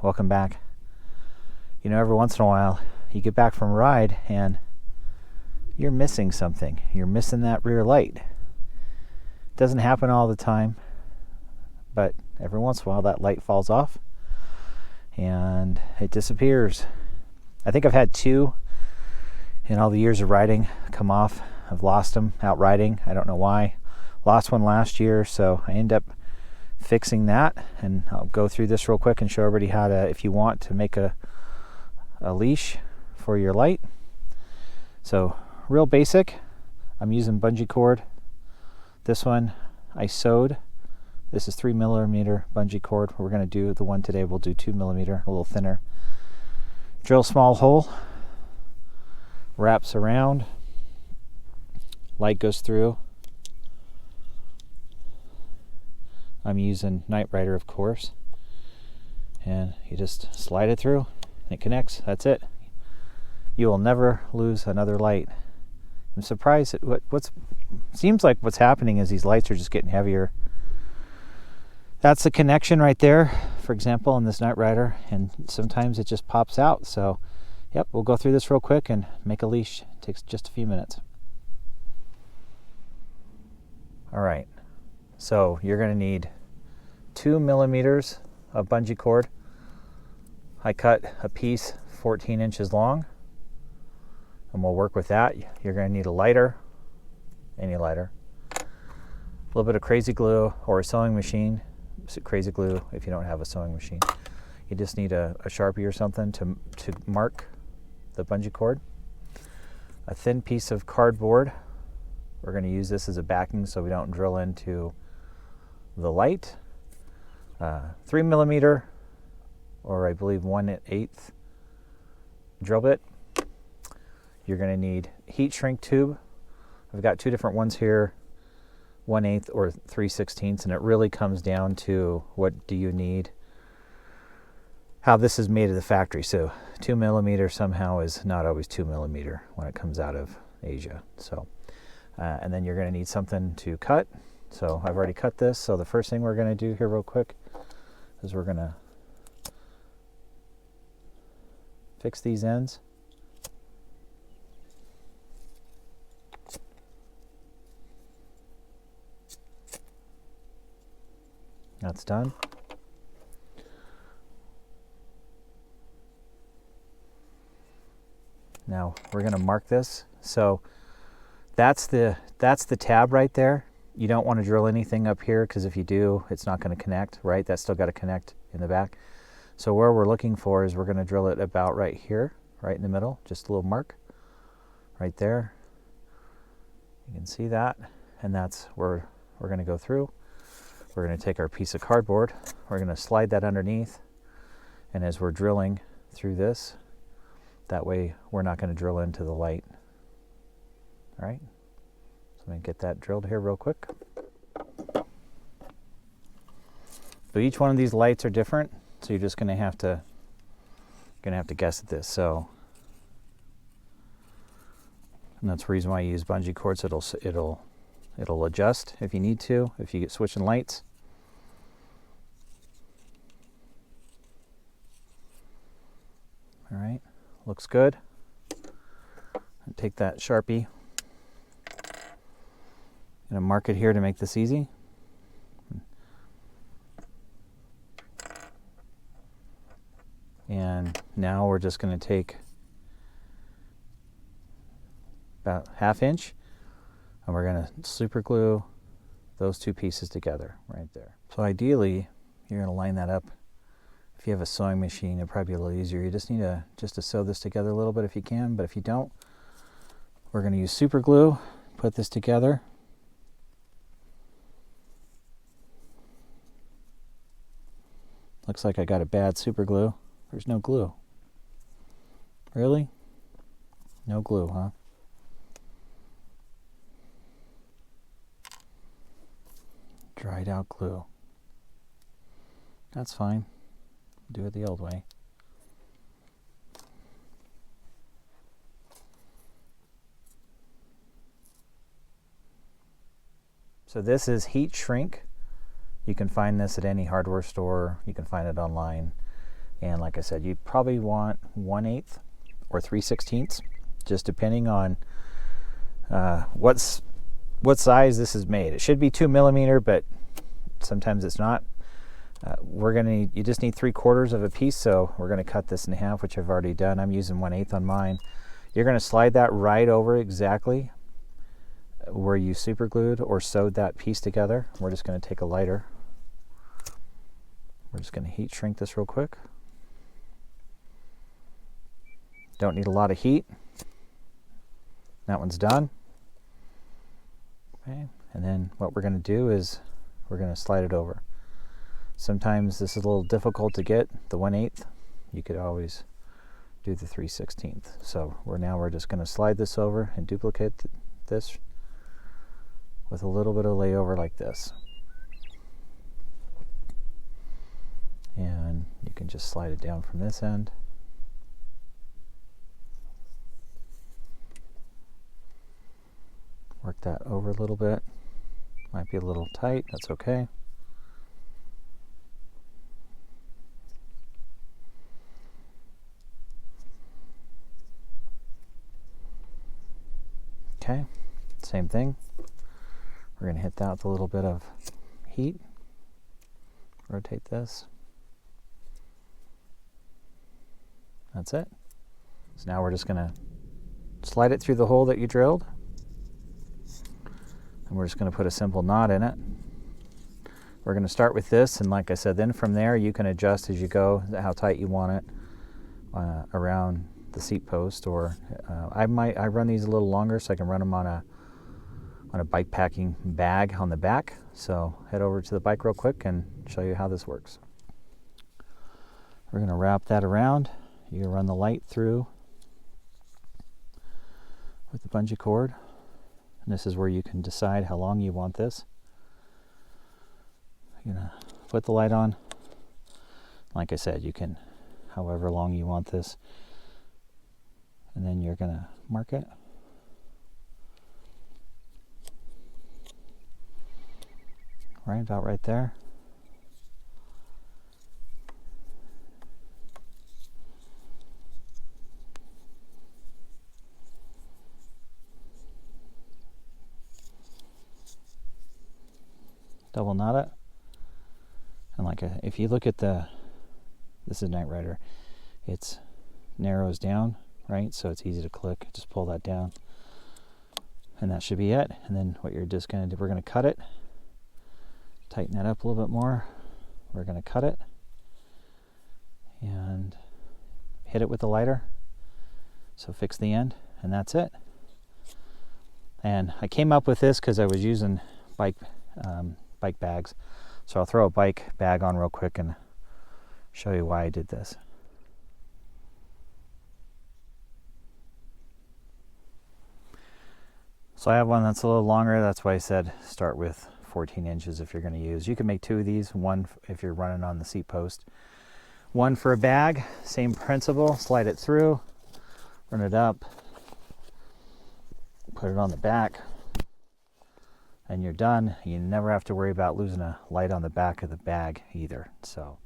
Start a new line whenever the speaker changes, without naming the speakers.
welcome back. You know, every once in a while you get back from a ride and you're missing something. You're missing that rear light. It doesn't happen all the time, but every once in a while that light falls off and it disappears. I think I've had two in all the years of riding come off. I've lost them out riding. I don't know why. Lost one last year, so I end up fixing that, and I'll go through this real quick and show everybody how to, if you want to make a leash for your light. So real basic. I'm using bungee cord. This one I sewed. This is 3mm bungee cord. We're going to do the one today. We'll do 2mm, a little thinner. Drill a small hole, wraps around, light goes through. I'm using Night Rider, of course, and you just slide it through and it connects. That's it. You will never lose another light. I'm surprised at what's seems like what's happening is these lights are just getting heavier. That's the connection right there, for example, on this Night Rider, and sometimes it just pops out. So yep, we'll go through this real quick and make a leash. It takes just a few minutes. All right, so you're going to need 2mm of bungee cord. I cut a piece 14 inches long, and we'll work with that. You're going to need a lighter, any lighter, a little bit of crazy glue or a sewing machine. Crazy glue if you don't have a sewing machine. You just need a Sharpie or something to mark the bungee cord. A thin piece of cardboard. We're going to use this as a backing so we don't drill into the light. 3mm, or I believe 1/8 drill bit. You're going to need heat shrink tube. I've got two different ones here, 1/8 or 3/16, and it really comes down to what do you need, how this is made at the factory. So 2mm somehow is not always 2mm when it comes out of Asia. So and then you're going to need something to cut. So I've already cut this. So the first thing we're going to do here real quick is we're going to fix these ends. That's done. Now we're going to mark this. So that's the tab right there. You don't want to drill anything up here because if you do, it's not going to connect, right? That's still got to connect in the back. So where we're looking for is we're going to drill it about right here, right in the middle, just a little mark right there. You can see that, and that's where we're going to go through. We're going to take our piece of cardboard, we're going to slide that underneath, and as we're drilling through this, that way we're not going to drill into the light. All right, so I'm going to get that drilled here real quick. So each one of these lights are different, so you're just going to have to guess at this. So, and that's the reason why I use bungee cords. It'll adjust if you need to, if you get switching lights. All right, looks good. And take that Sharpie. I'm going to mark it here to make this easy. And now we're just going to take about 1/2 inch and we're going to super glue those two pieces together right there. So ideally, you're going to line that up. If you have a sewing machine, it'll probably be a little easier. You just need to sew this together a little bit if you can, but if you don't, we're going to use super glue, put this together. Looks like I got a bad super glue. There's no glue. Really? No glue, huh? Dried out glue. That's fine. Do it the old way. So this is heat shrink. You can find this at any hardware store. You can find it online. And like I said, you probably want 1/8 or 3/16, just depending on what size this is made. It should be 2mm, but sometimes it's not. You just need 3/4 of a piece, so we're going to cut this in half, which I've already done. I'm using 1/8 on mine. You're going to slide that right over exactly where you super glued or sewed that piece together. We're just going to take a lighter. We're just going to heat shrink this real quick. Don't need a lot of heat. That one's done. Okay, and then what we're going to do is we're going to slide it over. Sometimes this is a little difficult to get the 1/8. You could always do the 3/16. So we're just going to slide this over and duplicate this with a little bit of layover like this. And you can just slide it down from this end. Work that over a little bit. Might be a little tight, that's okay. Okay, same thing. We're going to hit that with a little bit of heat. Rotate this. That's it. So now we're just going to slide it through the hole that you drilled. And we're just going to put a simple knot in it. We're going to start with this, and like I said, then from there you can adjust as you go how tight you want it around the seat post, or I run these a little longer so I can run them on a bike packing bag on the back. So head over to the bike real quick and show you how this works. We're going to wrap that around. You can run the light through with the bungee cord. And this is where you can decide how long you want this. You're going to put the light on. Like I said, you can however long you want this. And then you're going to mark it. Right about right there. Double knot it. And if you look at this is Night Rider, it narrows down, right? So it's easy to click. Just pull that down. And that should be it. And then what you're just going to do, we're going to cut it. Tighten that up a little bit more. We're going to cut it. And hit it with the lighter. So fix the end. And that's it. And I came up with this because I was using bike bags. So I'll throw a bike bag on real quick and show you why I did this. So I have one that's a little longer. That's why I said start with 14 inches if you're going to use. You can make 2 of these, one if you're running on the seat post. One for a bag, same principle. Slide it through, run it up, put it on the back, and you're done. You never have to worry about losing a light on the back of the bag either. So